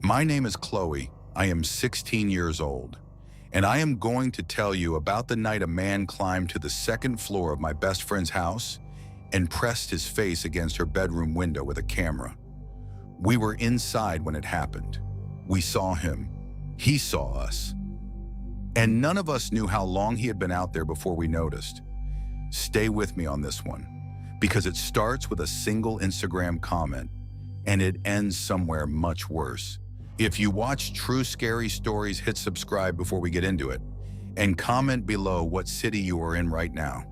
My name is Chloe. I am 16 years old, and I am going to tell you about the night a man climbed to the second floor of my best friend's house and pressed his face against her bedroom window with a camera. We were inside when it happened. We saw him. He saw us. And none of us knew how long he had been out there before we noticed. Stay with me on this one, because it starts with a single Instagram comment, and it ends somewhere much worse. If you watch true scary stories, hit subscribe before we get into it, and comment below what city you are in right now,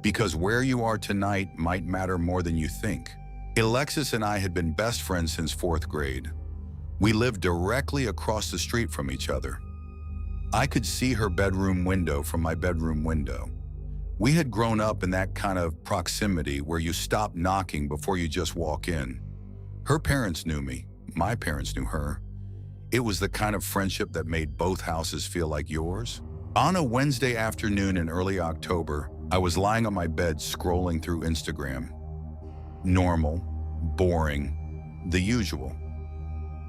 because where you are tonight might matter more than you think. Alexis and I had been best friends since 4th grade. We lived directly across the street from each other. I could see her bedroom window from my bedroom window. We had grown up in that kind of proximity where you stop knocking before you just walk in. Her parents knew me, my parents knew her. It was the kind of friendship that made both houses feel like yours. On a Wednesday afternoon in early October, I was lying on my bed scrolling through Instagram. Normal, boring, the usual.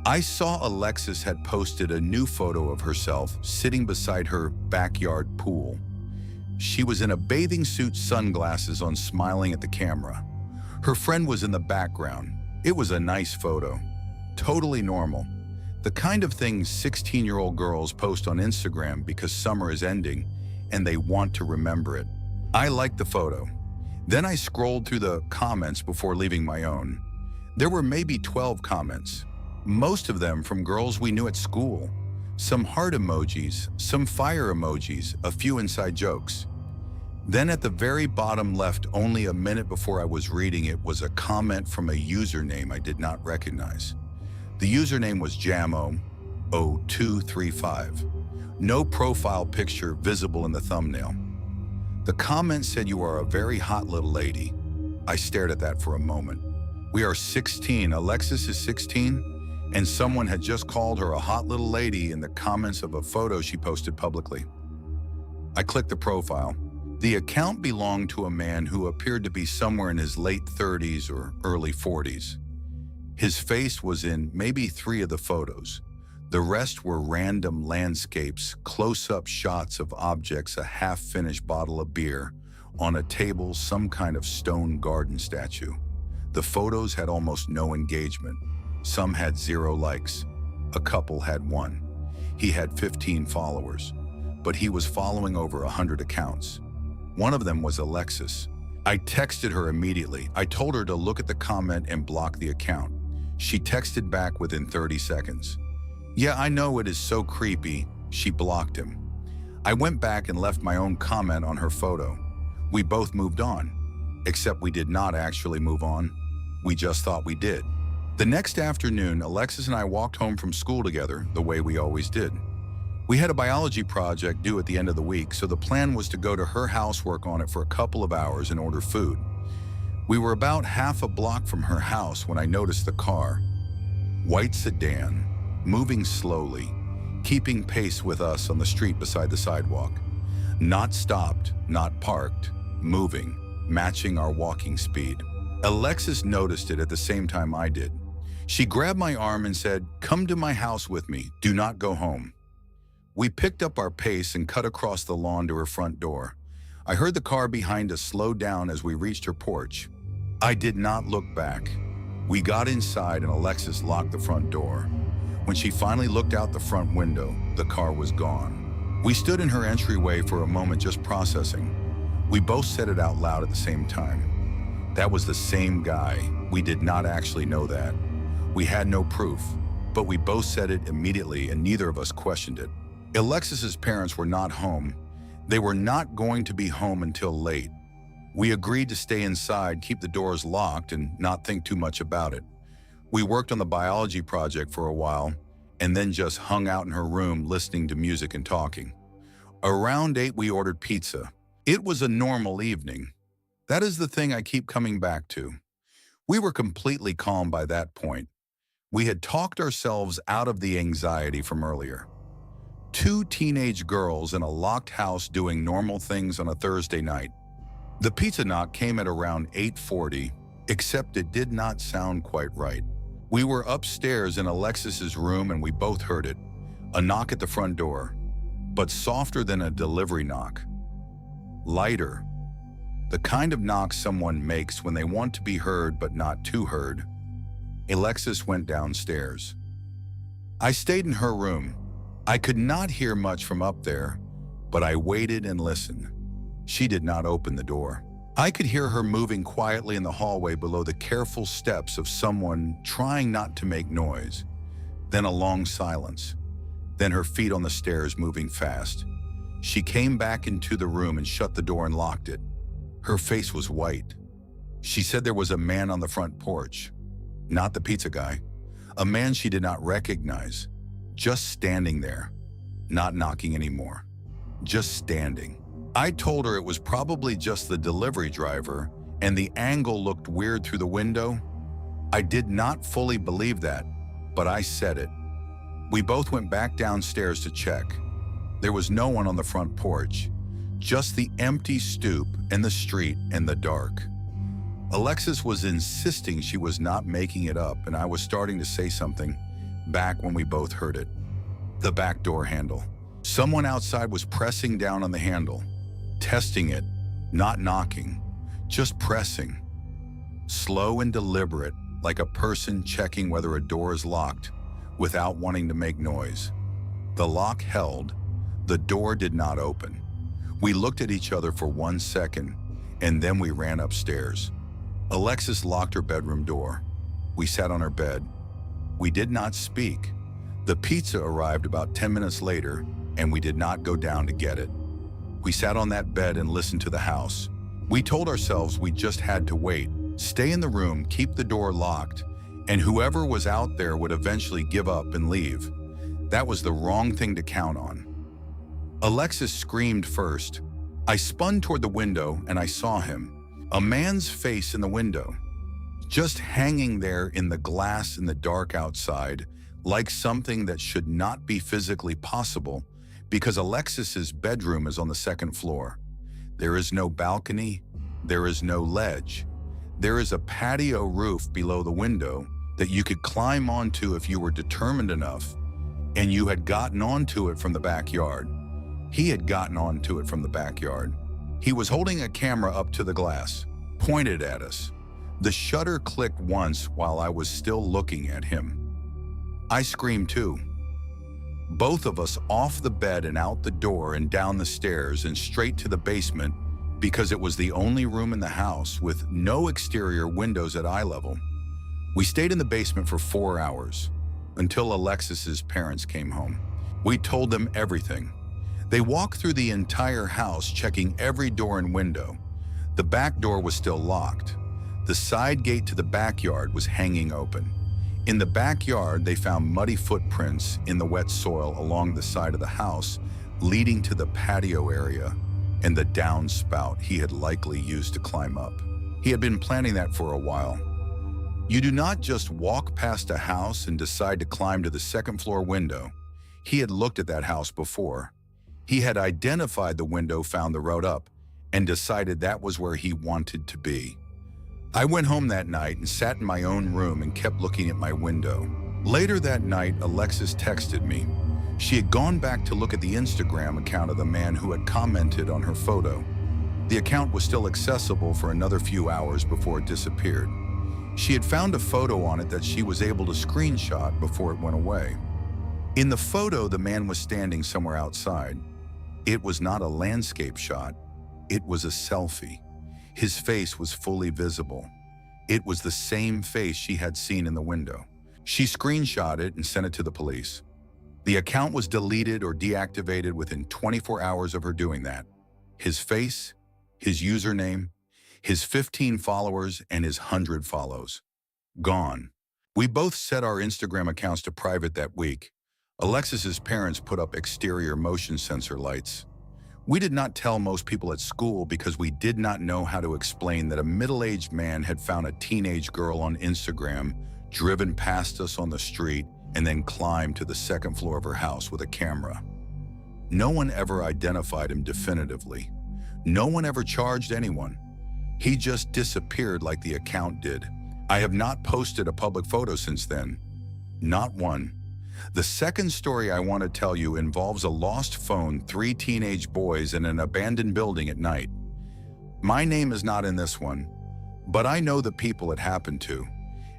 I saw Alexis had posted a new photo of herself sitting beside her backyard pool. She was in a bathing suit, sunglasses on, smiling at the camera. Her friend was in the background. It was a nice photo. Totally normal. The kind of thing 16-year-old girls post on Instagram because summer is ending and they want to remember it. I liked the photo. Then I scrolled through the comments before leaving my own. There were maybe 12 comments, most of them from girls we knew at school. Some heart emojis, some fire emojis, a few inside jokes. Then at the very bottom left, only a minute before I was reading it, was a comment from a username I did not recognize. The username was Jamo0235. No profile picture visible in the thumbnail. The comment said, "You are a very hot little lady." I stared at that for a moment. We are 16, Alexis is 16, and someone had just called her a hot little lady in the comments of a photo she posted publicly. I clicked the profile. The account belonged to a man who appeared to be somewhere in his late 30s or early 40s. His face was in maybe 3 of the photos. The rest were random landscapes, close-up shots of objects, a half-finished bottle of beer, on a table, some kind of stone garden statue. The photos had almost no engagement. Some had 0 likes. A couple had 1. He had 15 followers, but he was following over 100 accounts. One of them was Alexis. I texted her immediately. I told her to look at the comment and block the account. She texted back within 30 seconds. "Yeah, I know, it is so creepy." She blocked him. I went back and left my own comment on her photo. We both moved on, except we did not actually move on. We just thought we did. The next afternoon, Alexis and I walked home from school together, the way we always did. We had a biology project due at the end of the week, so the plan was to go to her house, work on it for a couple of hours, and order food. We were about half a block from her house when I noticed the car. White sedan, moving slowly, keeping pace with us on the street beside the sidewalk. Not stopped, not parked, moving, matching our walking speed. Alexis noticed it at the same time I did. She grabbed my arm and said, "Come to my house with me, do not go home." We picked up our pace and cut across the lawn to her front door. I heard the car behind us slow down as we reached her porch. I did not look back. We got inside and Alexis locked the front door. When she finally looked out the front window, the car was gone. We stood in her entryway for a moment, just processing. We both said it out loud at the same time. That was the same guy. We did not actually know that. We had no proof, but we both said it immediately and neither of us questioned it. Alexis's parents were not home. They were not going to be home until late. We agreed to stay inside, keep the doors locked, and not think too much about it. We worked on the biology project for a while, and then just hung out in her room listening to music and talking. Around 8, we ordered pizza. It was a normal evening. That is the thing I keep coming back to. We were completely calm by that point. We had talked ourselves out of the anxiety from earlier. 2 teenage girls in a locked house doing normal things on a Thursday night. The pizza knock came at around 8:40, except it did not sound quite right. We were upstairs in Alexis's room and we both heard it. A knock at the front door, but softer than a delivery knock. Lighter. The kind of knock someone makes when they want to be heard but not too heard. Alexis went downstairs. I stayed in her room. I could not hear much from up there, but I waited and listened. She did not open the door. I could hear her moving quietly in the hallway below the careful steps of someone trying not to make noise. Then a long silence. Then her feet on the stairs moving fast. She came back into the room and shut the door and locked it. Her face was white. She said there was a man on the front porch. Not the pizza guy. A man she did not recognize. Just standing there. Not knocking anymore. Just standing. I told her it was probably just the delivery driver, and the angle looked weird through the window. I did not fully believe that, but I said it. We both went back downstairs to check. There was no one on the front porch, just the empty stoop and the street and the dark. Alexis was insisting she was not making it up, and I was starting to say something back when we both heard it. The back door handle. Someone outside was pressing down on the handle, testing it, not knocking, just pressing. Slow and deliberate, like a person checking whether a door is locked without wanting to make noise. The lock held. The door did not open. We looked at each other for 1 second, and then we ran upstairs. Alexis locked her bedroom door. We sat on her bed. We did not speak. The pizza arrived about 10 minutes later, and we did not go down to get it. We sat on that bed and listened to the house. We told ourselves we just had to wait, stay in the room, keep the door locked, and whoever was out there would eventually give up and leave. That was the wrong thing to count on. Alexis screamed first. I spun toward the window and I saw him. A man's face in the window, just hanging there in the glass in the dark outside, like something that should not be physically possible because Alexis's bedroom is on the second floor. There is no balcony, there is no ledge. There is a patio roof below the window that you could climb onto if you were determined enough, and you had gotten onto it from the backyard. He had gotten onto it from the backyard. He was holding a camera up to the glass, pointed at us. The shutter clicked once while I was still looking at him. I screamed too. Both of us off the bed and out the door and down the stairs and straight to the basement because it was the only room in the house with no exterior windows at eye level. We stayed in the basement for 4 hours until Alexis's parents came home. We told them everything. They walked through the entire house, checking every door and window. The back door was still locked. The side gate to the backyard was hanging open. In the backyard, they found muddy footprints in the wet soil along the side of the house, leading to the patio area and the downspout he had likely used to climb up. He had been planning that for a while. You do not just walk past a house and decide to climb to the second floor window. He had looked at that house before. He had identified the window, found the road up, and decided that was where he wanted to be. I went home that night and sat in my own room and kept looking at my window. Later that night, Alexis texted me. She had gone back to look at the Instagram account of the man who had commented on her photo. The account was still accessible for another few hours before it disappeared. She had found a photo on it that she was able to screenshot before it went away. In the photo, the man was standing somewhere outside. It was not a landscape shot. It was a selfie. His face was fully visible. It was the same face she had seen in the window. She screenshot it and sent it to the police. The account was deleted or deactivated within 24 hours of her doing that. His face, his username, his 15 followers, and his 100 follows. Gone. We both set our Instagram accounts to private that week. Alexis's parents put up exterior motion sensor lights. We did not tell most people at school because we did not know how to explain that a middle-aged man had found a teenage girl on Instagram, driven past us on the street, and then climbed to the second floor of her house with a camera. No one ever identified him definitively. No one ever charged anyone. He just disappeared like the account did, I have not posted a public photo since then. Not one. The second story I want to tell you involves a lost phone, 3 teenage boys in an abandoned building at night. My name is not in this one, but I know the people it happened to,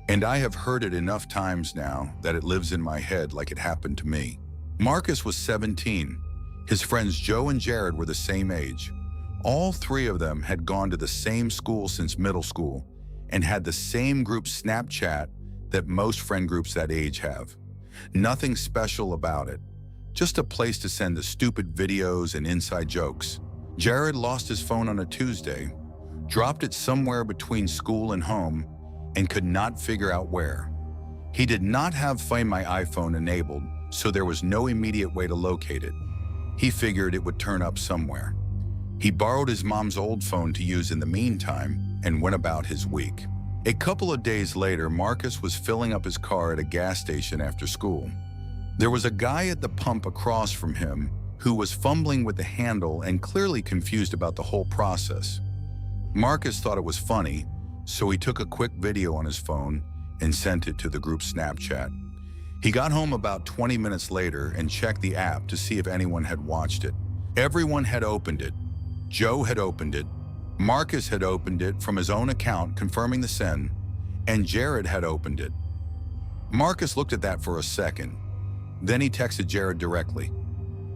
and I have heard it enough times now that it lives in my head like it happened to me. Marcus was 17. His friends Joe and Jared were the same age. All 3 of them had gone to the same school since middle school and had the same group Snapchat that most friend groups that age have. Nothing special about it, just a place to send the stupid videos and inside jokes. Jared lost his phone on a Tuesday, dropped it somewhere between school and home, and could not figure out where. He did not have Find My iPhone enabled, so there was no immediate way to locate it. He figured it would turn up somewhere. He borrowed his mom's old phone to use in the meantime and went about his week. A couple of days later, Marcus was filling up his car at a gas station after school. There was a guy at the pump across from him who was fumbling with the handle and clearly confused about the whole process. Marcus thought it was funny, so he took a quick video on his phone and sent it to the group Snapchat. He got home about 20 minutes later and checked the app to see if anyone had watched it. Everyone had opened it. Joe had opened it. Marcus had opened it from his own account, confirming the send, and Jared had opened it. Marcus looked at that for a second. Then he texted Jared directly.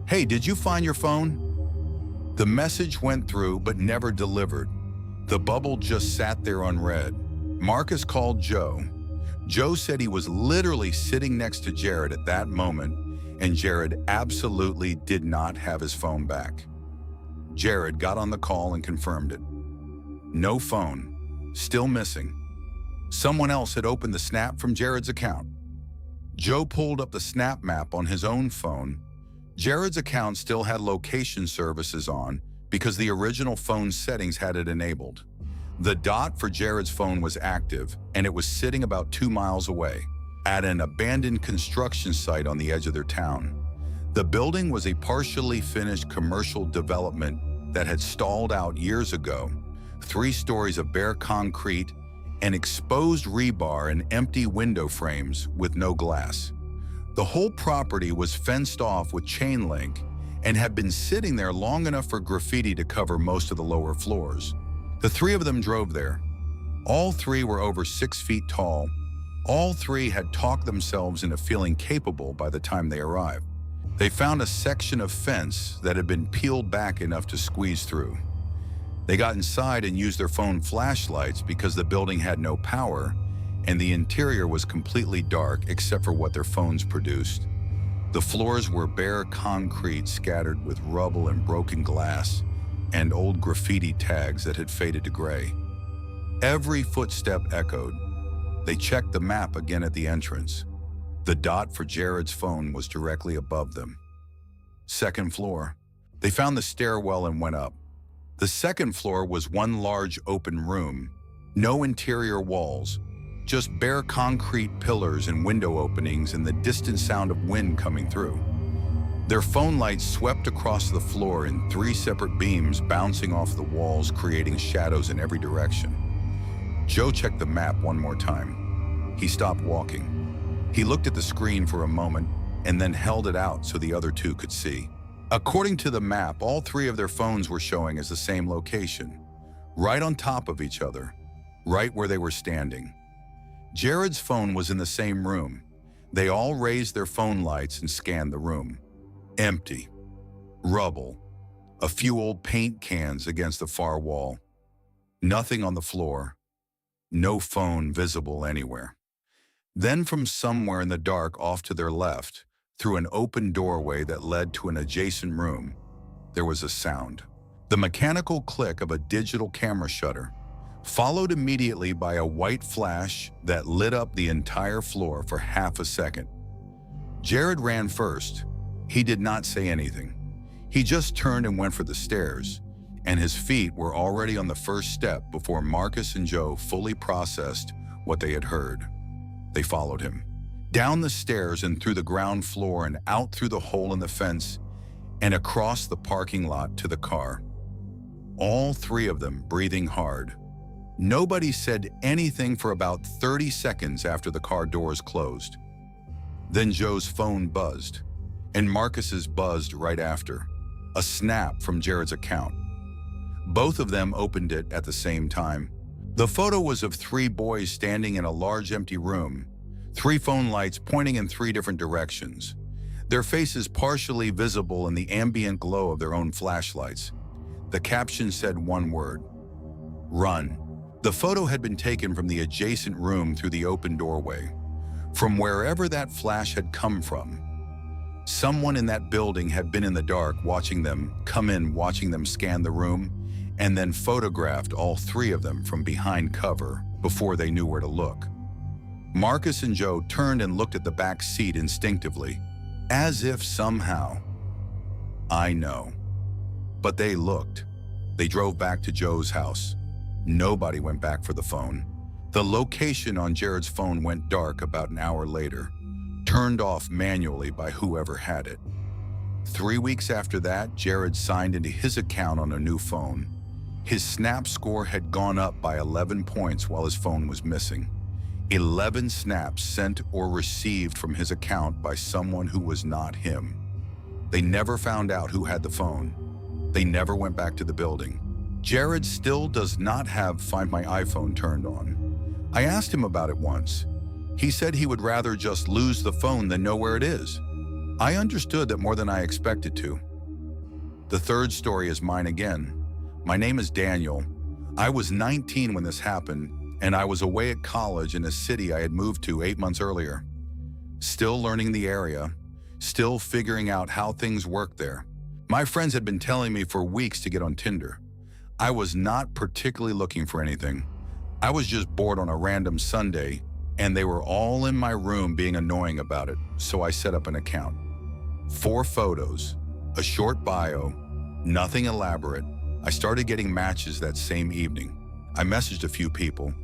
"Hey, did you find your phone?" The message went through but never delivered. The bubble just sat there unread. Marcus called Joe. Joe said he was literally sitting next to Jared at that moment, and Jared absolutely did not have his phone back. Jared got on the call and confirmed it. No phone, still missing. Someone else had opened the snap from Jared's account. Joe pulled up the snap map on his own phone. Jared's account still had location services on because the original phone settings had it enabled. The dot for Jared's phone was active, and it was sitting about 2 miles away, at an abandoned construction site on the edge of their town. The building was a partially finished commercial development that had stalled out years ago. 3 stories of bare concrete and exposed rebar and empty window frames with no glass. The whole property was fenced off with chain link and had been sitting there long enough for graffiti to cover most of the lower floors. The 3 of them drove there. All 3 were over 6 feet tall. All 3 had talked themselves into feeling capable by the time they arrived. They found a section of fence that had been peeled back enough to squeeze through. They got inside and used their phone flashlights because the building had no power and the interior was completely dark except for what their phones produced. The floors were bare concrete scattered with rubble and broken glass and old graffiti tags that had faded to gray. Every footstep echoed. They checked the map again at the entrance. The dot for Jared's phone was directly above them. 2nd floor. They found the stairwell and went up. The 2nd floor was one large open room, no interior walls, just bare concrete pillars and window openings and the distant sound of wind coming through. Their phone lights swept across the floor in 3 separate beams bouncing off the walls, creating shadows in every direction. Joe checked the map one more time. He stopped walking. He looked at the screen for a moment and then held it out so the other 2 could see. According to the map, all 3 of their phones were showing as the same location, right on top of each other, right where they were standing. Jared's phone was in the same room. They all raised their phone lights and scanned the room. Empty. Rubble. A few old paint cans against the far wall. Nothing on the floor. No phone visible anywhere. Then from somewhere in the dark off to their left, through an open doorway that led to an adjacent room, there was a sound. The mechanical click of a digital camera shutter, followed immediately by a white flash that lit up the entire floor for half a second. Jared ran first. He did not say anything. He just turned and went for the stairs, and his feet were already on the first step before Marcus and Joe fully processed what they had heard. They followed him. Down the stairs and through the ground floor and out through the hole in the fence and across the parking lot to the car. All 3 of them breathing hard. Nobody said anything for about 30 seconds after the car doors closed. Then Joe's phone buzzed, and Marcus's buzzed right after. A snap from Jared's account. Both of them opened it at the same time. The photo was of three boys standing in a large empty room, three phone lights pointing in three different directions, their faces partially visible in the ambient glow of their own flashlights. The caption said one word: run. The photo had been taken from the adjacent room through the open doorway. From wherever that flash had come from, someone in that building had been in the dark watching them come in, watching them scan the room, and then photographed all three of them from behind cover before they knew where to look. Marcus and Joe turned and looked at the back seat instinctively, as if somehow, I know. But they looked. They drove back to Joe's house. Nobody went back for the phone. The location on Jared's phone went dark about an hour later, turned off manually by whoever had it. 3 weeks after that, Jared signed into his account on a new phone. His Snap score had gone up by 11 points while his phone was missing. 11 snaps sent or received from his account by someone who was not him. They never found out who had the phone. They never went back to the building. Jared still does not have Find My iPhone turned on. I asked him about it once. He said he would rather just lose the phone than know where it is. I understood that more than I expected to. The third story is mine again. My name is Daniel. I was 19 when this happened, and I was away at college in a city I had moved to 8 months earlier. Still learning the area, still figuring out how things work there. My friends had been telling me for weeks to get on Tinder. I was not particularly looking for anything. I was just bored on a random Sunday, and they were all in my room being annoying about it, so I set up an account. 4 photos, a short bio, nothing elaborate. I started getting matches that same evening. I messaged a few people.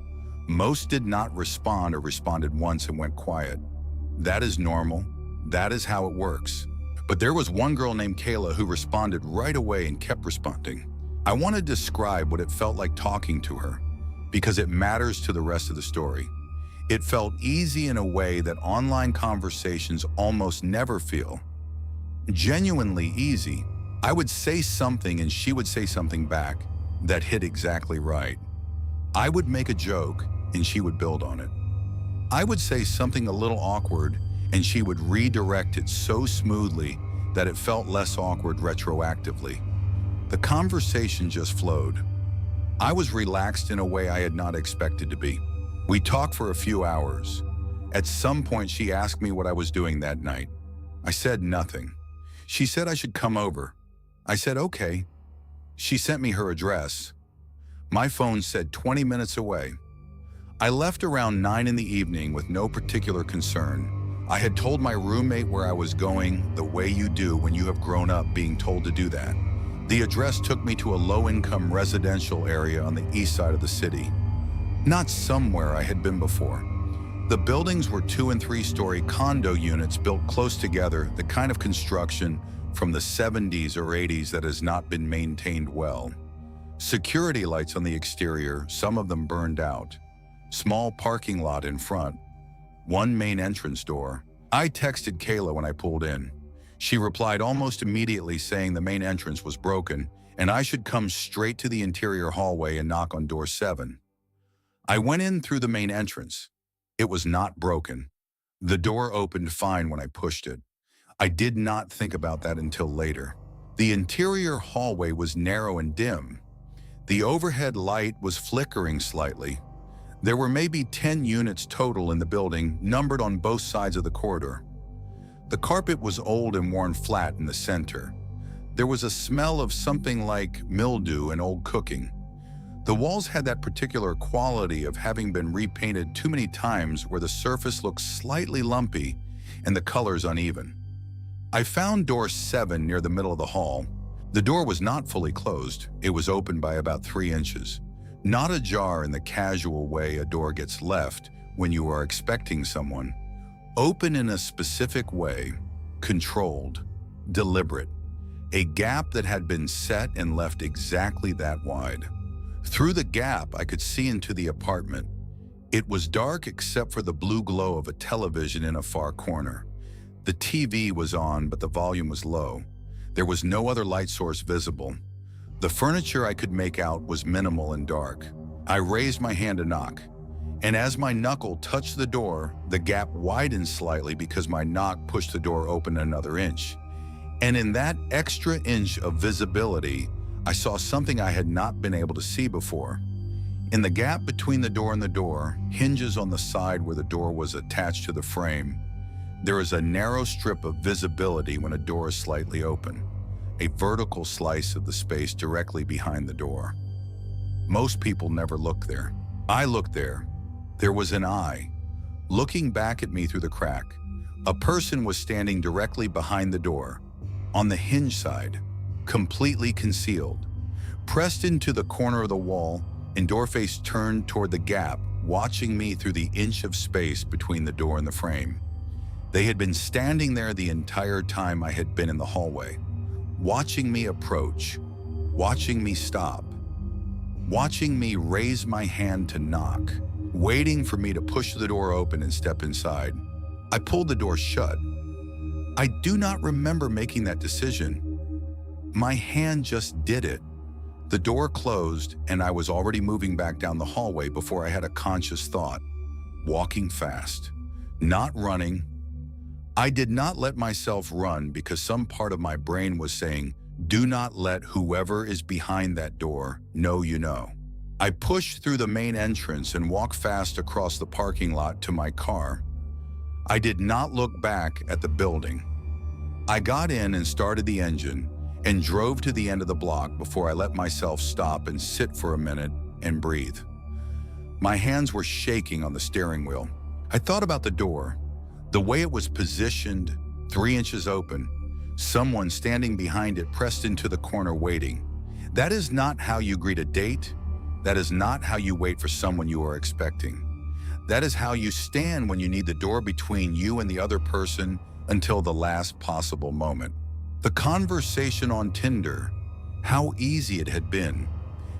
Most did not respond or responded once and went quiet. That is normal. That is how it works. But there was one girl named Kayla who responded right away and kept responding. I want to describe what it felt like talking to her, because it matters to the rest of the story. It felt easy in a way that online conversations almost never feel. Genuinely easy. I would say something and she would say something back that hit exactly right. I would make a joke and she would build on it. I would say something a little awkward and she would redirect it so smoothly that it felt less awkward retroactively. The conversation just flowed. I was relaxed in a way I had not expected to be. We talked for a few hours. At some point, she asked me what I was doing that night. I said nothing. She said I should come over. I said, okay. She sent me her address. My phone said 20 minutes away. I left around 9 in the evening with no particular concern. I had told my roommate where I was going the way you do when you have grown up being told to do that. The address took me to a low-income residential area on the east side of the city. Not somewhere I had been before. The buildings were 2- and 3-story condo units built close together, the kind of construction from the 70s or 80s that has not been maintained well. Security lights on the exterior, some of them burned out. Small parking lot in front. One main entrance door. I texted Kayla when I pulled in. She replied almost immediately saying the main entrance was broken and I should come straight to the interior hallway and knock on door 7. I went in through the main entrance. It was not broken. The door opened fine when I pushed it. I did not think about that until later. The interior hallway was narrow and dim. The overhead light was flickering slightly. There were maybe 10 units total in the building, numbered on both sides of the corridor. The carpet was old and worn flat in the center. There was a smell of something like mildew and old cooking. The walls had that particular quality of having been repainted too many times where the surface looked slightly lumpy and the colors uneven. I found door 7 near the middle of the hall. The door was not fully closed. It was open by about 3 inches. Not ajar in the casual way a door gets left when you are expecting someone. Open in a specific way, controlled, deliberate. A gap that had been set and left exactly that wide. Through the gap, I could see into the apartment. It was dark except for the blue glow of a television in a far corner. The TV was on, but the volume was low. There was no other light source visible. The furniture I could make out was minimal and dark. I raised my hand to knock, and as my knuckle touched the door, the gap widened slightly because my knock pushed the door open another inch. And in that extra inch of visibility, I saw something I had not been able to see before. In the gap between the door and the door, hinges on the side where the door was attached to the frame, there is a narrow strip of visibility when a door is slightly open, a vertical slice of the space directly behind the door. Most people never look there. I looked there. There was an eye, looking back at me through the crack. A person was standing directly behind the door, on the hinge side, completely concealed, pressed into the corner of the wall, and door face turned toward the gap, watching me through the inch of space between the door and the frame. They had been standing there the entire time I had been in the hallway, watching me approach, watching me stop, watching me raise my hand to knock, waiting for me to push the door open and step inside. I pulled the door shut. I do not remember making that decision. My hand just did it. The door closed, and I was already moving back down the hallway before I had a conscious thought. Walking fast, not running. I did not let myself run because some part of my brain was saying, do not let whoever is behind that door know you know. I pushed through the main entrance and walked fast across the parking lot to my car. I did not look back at the building. I got in and started the engine and drove to the end of the block before I let myself stop and sit for a minute and breathe. My hands were shaking on the steering wheel. I thought about the door, the way it was positioned, 3 inches open, someone standing behind it pressed into the corner waiting. That is not how you greet a date. That is not how you wait for someone you are expecting. That is how you stand when you need the door between you and the other person until the last possible moment. The conversation on Tinder, how easy it had been,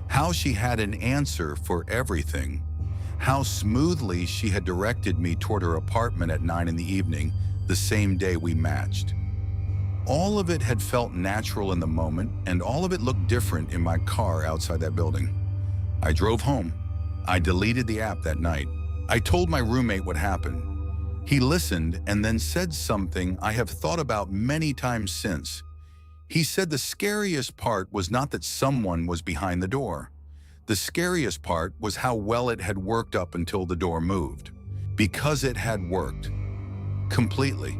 how she had an answer for everything, how smoothly she had directed me toward her apartment at 9 in the evening, the same day we matched. All of it had felt natural in the moment, and all of it looked different in my car outside that building. I drove home. I deleted the app that night. I told my roommate what happened. He listened and then said something I have thought about many times since. He said the scariest part was not that someone was behind the door. The scariest part was how well it had worked up until the door moved. Because it had worked. Completely.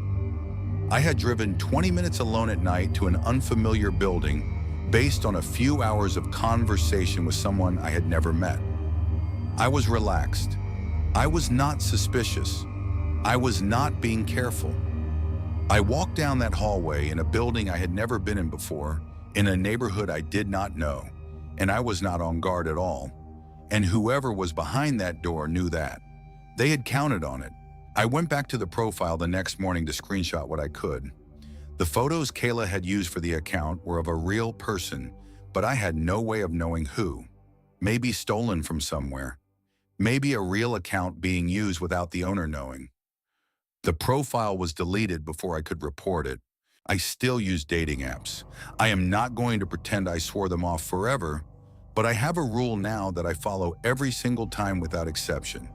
I had driven 20 minutes alone at night to an unfamiliar building based on a few hours of conversation with someone I had never met. I was relaxed. I was not suspicious. I was not being careful. I walked down that hallway in a building I had never been in before, in a neighborhood I did not know, and I was not on guard at all. And whoever was behind that door knew that. They had counted on it. I went back to the profile the next morning to screenshot what I could. The photos Kayla had used for the account were of a real person, but I had no way of knowing who. Maybe stolen from somewhere. Maybe a real account being used without the owner knowing. The profile was deleted before I could report it. I still use dating apps. I am not going to pretend I swore them off forever, but I have a rule now that I follow every single time without exception.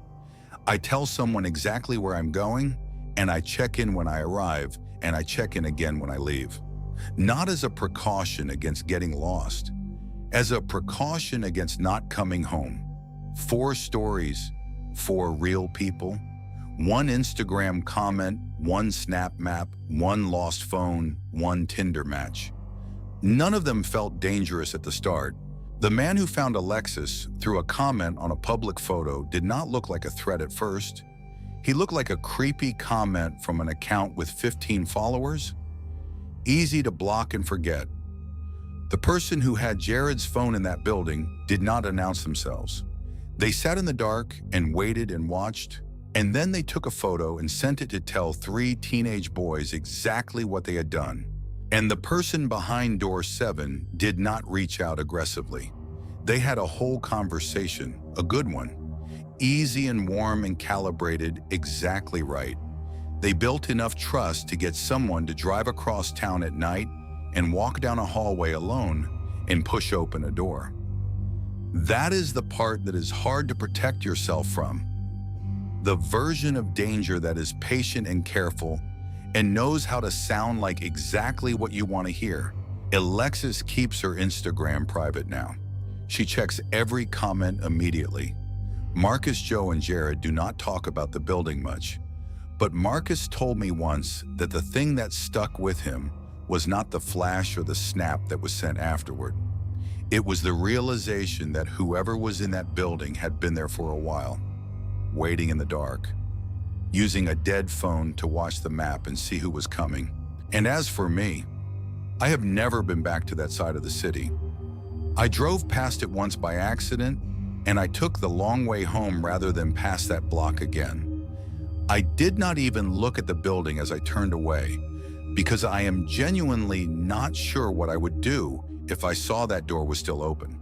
I tell someone exactly where I'm going, and I check in when I arrive, and I check in again when I leave. Not as a precaution against getting lost, as a precaution against not coming home. 4 stories, 4 real people, 1 Instagram comment, 1 Snap map, 1 lost phone, 1 Tinder match. None of them felt dangerous at the start. The man who found Alexis through a comment on a public photo did not look like a threat at first. He looked like a creepy comment from an account with 15 followers. Easy to block and forget. The person who had Jared's phone in that building did not announce themselves. They sat in the dark and waited and watched, and then they took a photo and sent it to tell 3 teenage boys exactly what they had done. And the person behind door 7 did not reach out aggressively. They had a whole conversation, a good one. Easy and warm and calibrated exactly right. They built enough trust to get someone to drive across town at night and walk down a hallway alone and push open a door. That is the part that is hard to protect yourself from. The version of danger that is patient and careful and knows how to sound like exactly what you want to hear. Alexis keeps her Instagram private now. She checks every comment immediately. Marcus, Joe, and Jared do not talk about the building much, but Marcus told me once that the thing that stuck with him was not the flash or the snap that was sent afterward. It was the realization that whoever was in that building had been there for a while, waiting in the dark, using a dead phone to watch the map and see who was coming. And as for me, I have never been back to that side of the city. I drove past it once by accident, and I took the long way home rather than past that block again. I did not even look at the building as I turned away, because I am genuinely not sure what I would do if I saw that door was still open.